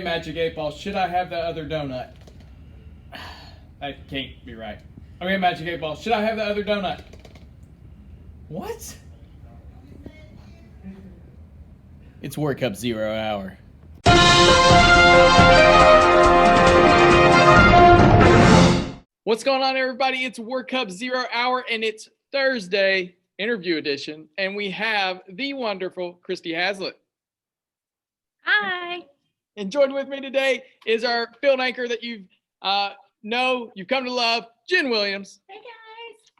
Magic 8 Ball, should I have that other donut? That can't be right. Okay, Magic 8 Ball, should I have the other donut? What? It's Warcub 0 hour. What's going on, everybody? It's Warcub 0 hour, and it's Thursday interview edition, and we have the wonderful Christy Hazlitt. Hi. And joined with me today is our field anchor that you've come to love, Jeanette.Williams. Hey, guys.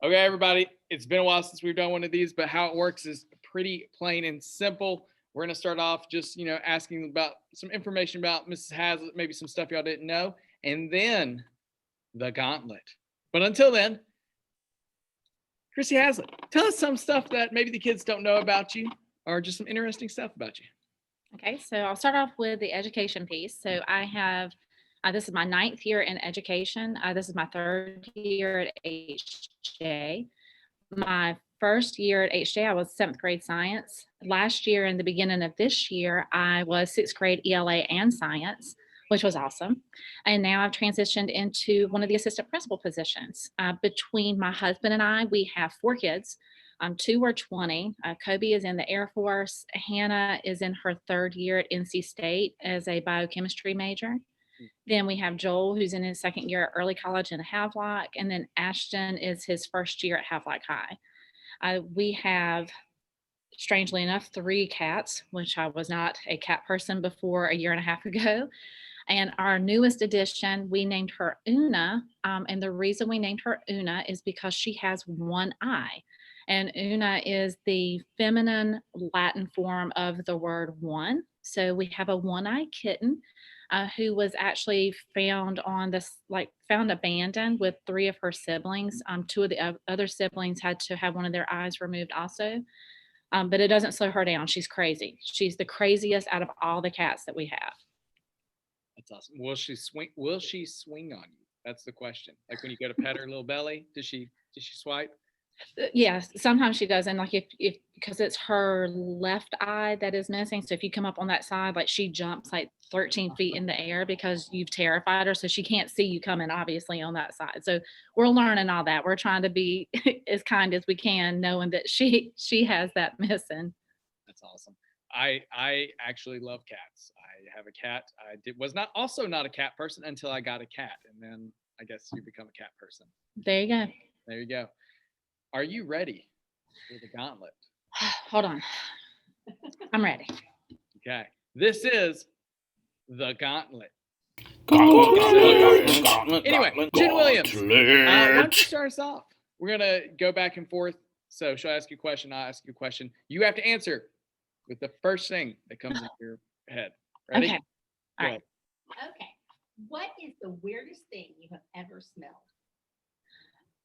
Okay, everybody, it's been a while since we've done one of these, but how it works is pretty plain and simple. We're going to start off just, asking about some information about Mrs. Hazlitt, maybe some stuff y'all didn't know, and then the gauntlet. But until then, Christy Hazlitt, tell us some stuff that maybe the kids don't know about you, or just some interesting stuff about you. Okay, so I'll start off with the education piece. So I have, this is my 9th year in education. This is my 3rd year at HJ. My first year at HJ, I was 7th grade science. Last year, in the beginning of this year, I was 6th grade ELA and science, which was awesome. And now I've transitioned into one of the assistant principal positions. Between my husband and I, we have 4 kids. 2 are 20. Kobe is in the Air Force. Hannah is in her 3rd year at NC State as a biochemistry major. Then we have Joel, who's in his 2nd year at early college in Havelock. And then Ashton is his 1st year at Havelock High. We have, strangely enough, 3 cats, which I was not a cat person before a year and a half ago. And our newest addition, we named her Una. And the reason we named her Una is because she has one eye. And Una is the feminine Latin form of the word one. So we have a one-eyed kitten who was actually found found abandoned with 3 of her siblings. 2 of the other siblings had to have one of their eyes removed also. But it doesn't slow her down. She's crazy. She's the craziest out of all the cats that we have. That's awesome. Will she swing on you? That's the question. Like when you go to pet her little belly, does she swipe? Yes, sometimes she does. And if because it's her left eye that is missing. So if you come up on that side, she jumps 13 feet in the air because you've terrified her. So she can't see you coming, obviously, on that side. So we're learning all that. We're trying to be as kind as we can, knowing that she has that missing. That's awesome. I actually love cats. I have a cat. Was not a cat person until I got a cat. And then I guess you become a cat person. There you go. There you go. Are you ready for the gauntlet? Hold on. I'm ready. Okay. This is the gauntlet. Anyway, Jeanette.Williams, why don't you start us off? We're going to go back and forth. So she'll ask you a question. I'll ask you a question. You have to answer with the first thing that comes into your head. Ready? Okay. All right. Okay. What is the weirdest thing you have ever smelled?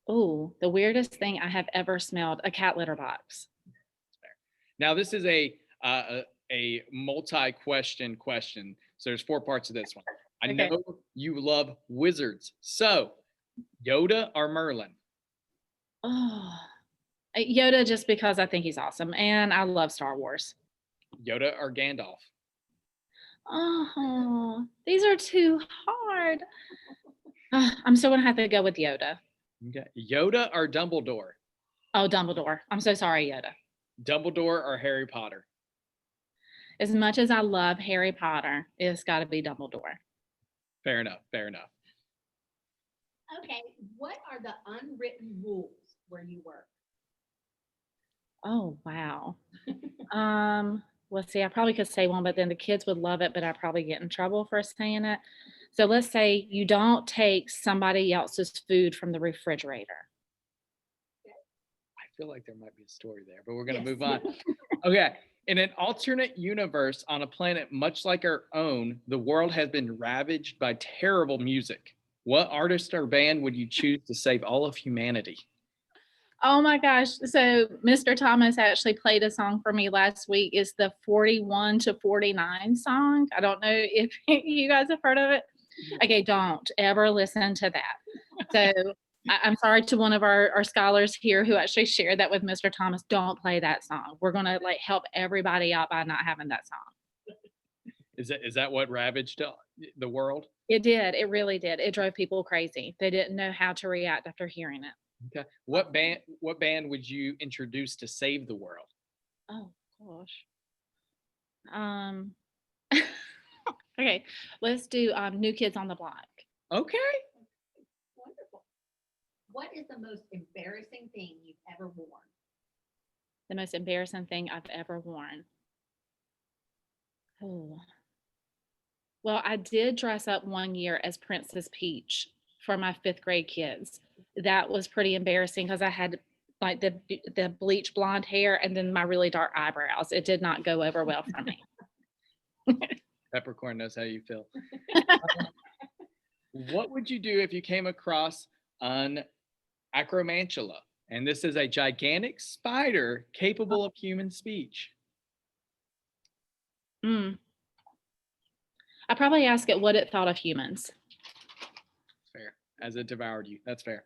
Oh, the weirdest thing I have ever smelled, a cat litter box. Now, this is a multi-question. So there's 4 parts of this one. I know you love wizards. So Yoda or Merlin? Oh, Yoda, just because I think he's awesome. And I love Star Wars. Yoda or Gandalf? Oh, these are too hard. I'm still going to have to go with Yoda. Okay. Yoda or Dumbledore? Oh, Dumbledore. I'm so sorry, Yoda. Dumbledore or Harry Potter? As much as I love Harry Potter, it's got to be Dumbledore. Fair enough. Okay. What are the unwritten rules where you work? Oh, wow. Let's see. I probably could say one, but then the kids would love it, but I'd probably get in trouble for saying it. So let's say you don't take somebody else's food from the refrigerator. I feel like there might be a story there, but we're going to move on. Okay. In an alternate universe on a planet much like our own, the world has been ravaged by terrible music. What artist or band would you choose to save all of humanity? Oh my gosh. So Mr. Thomas actually played a song for me last week. It's the 41 to 49 song. I don't know if you guys have heard of it. Okay, don't ever listen to that. So I'm sorry to one of our scholars here who actually shared that with Mr. Thomas. Don't play that song. We're going to help everybody out by not having that song. Is that what ravaged the world? It did. It really did. It drove people crazy. They didn't know how to react after hearing it. Okay. What band would you introduce to save the world? Oh gosh. Okay, let's do New Kids on the Block. Okay. Wonderful. What is the most embarrassing thing you've ever worn? The most embarrassing thing I've ever worn. Oh. Well, I did dress up one year as Princess Peach for my 5th grade kids. That was pretty embarrassing because I had like the bleach blonde hair and then my really dark eyebrows. It did not go over well for me. Peppercorn knows how you feel. What would you do if you came across an acromantula? And this is a gigantic spider capable of human speech. I probably ask it what it thought of humans. Fair. As it devoured you. That's fair.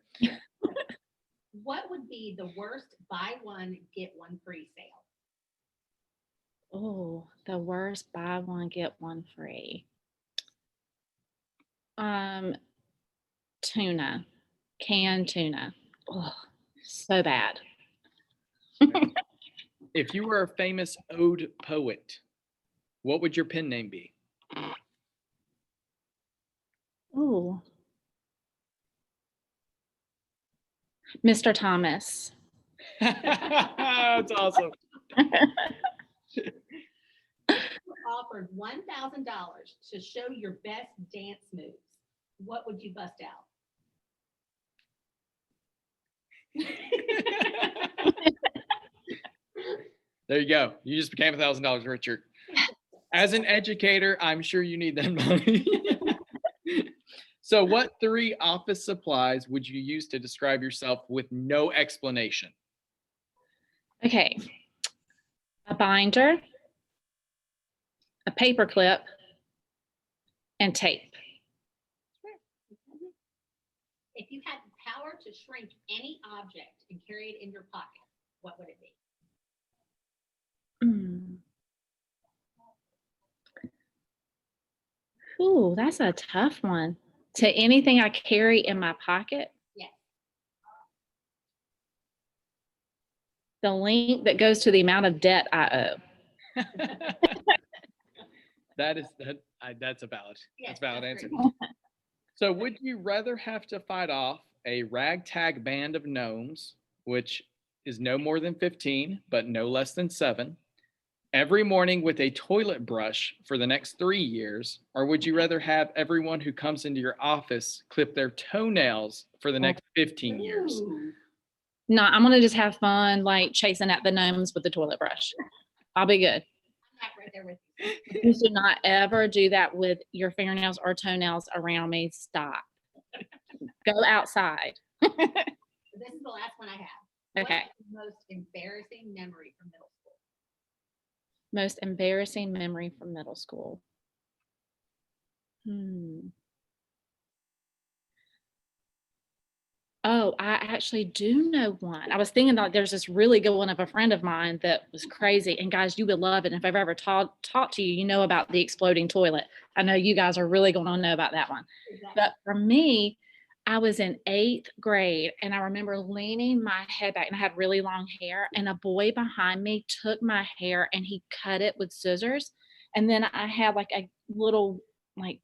What would be the worst buy one, get one free sale? Oh, the worst buy one, get one free. Tuna, canned tuna. Oh, so bad. If you were a famous ode poet, what would your pen name be? Oh, Mr. Thomas. That's awesome. Offered $1,000 to show your best dance moves. What would you bust out? There you go. You just became $1,000 richer. As an educator, I'm sure you need that money. So what 3 office supplies would you use to describe yourself with no explanation? Okay. A binder, a paper clip, and tape. If you had the power to shrink any object and carry it in your pocket, what would it be? Ooh, that's a tough one. To anything I carry in my pocket? Yes. The link that goes to the amount of debt I owe. That's a valid. Yes, That's a valid that's answer. great. So would you rather have to fight off a ragtag band of gnomes, which is no more than 15, but no less than 7, every morning with a toilet brush for the next 3 years? Or would you rather have everyone who comes into your office clip their toenails for the next 15 years? Ooh. No, I'm gonna just have fun like chasing at the gnomes with the toilet brush. I'll be good. I'm not right there with you. You should not ever do that with your fingernails or toenails around me. Stop. Go outside. This is the last one I have. Okay. What's the most embarrassing memory from middle school? Most embarrassing memory from middle school. Oh, I actually do know one. I was thinking that there's this really good one of a friend of mine that was crazy. And guys, you would love it. And if I've ever talked to you, you know about the exploding toilet. I know you guys are really going to know about that one. Exactly. But for me, I was in 8th grade and I remember leaning my head back and I had really long hair and a boy behind me took my hair and he cut it with scissors. And then I had like a little, like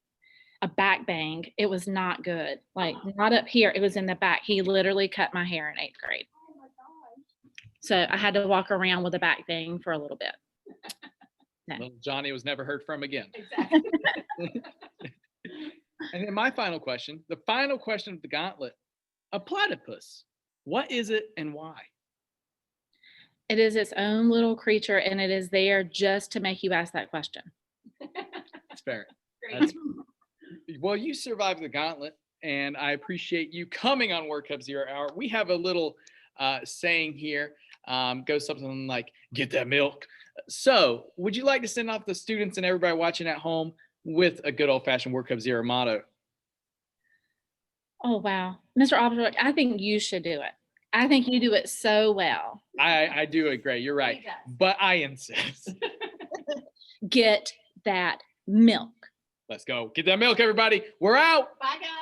a back bang. It was not good. Like not up here. It was in the back. He literally cut my hair in 8th grade. Oh my gosh. So I had to walk around with a back bang for a little bit. Little Johnny was never heard from again. Exactly. And then my final question, the final question of the gauntlet, a platypus. What is it and why? It is its own little creature and it is there just to make you ask that question. That's fair. Great. Well, you survived the gauntlet, and I appreciate you coming on Warcub 0 Hour. We have a little saying here, goes something like, get that milk. So would you like to send off the students and everybody watching at home with a good old-fashioned Warcub 0 motto? Oh, wow. Mr. Alsbrook, I think you should do it. I think you do it so well. I do it great. You're right. He does. But I insist. Get that milk. Let's go. Get that milk, everybody. We're out. Bye, guys.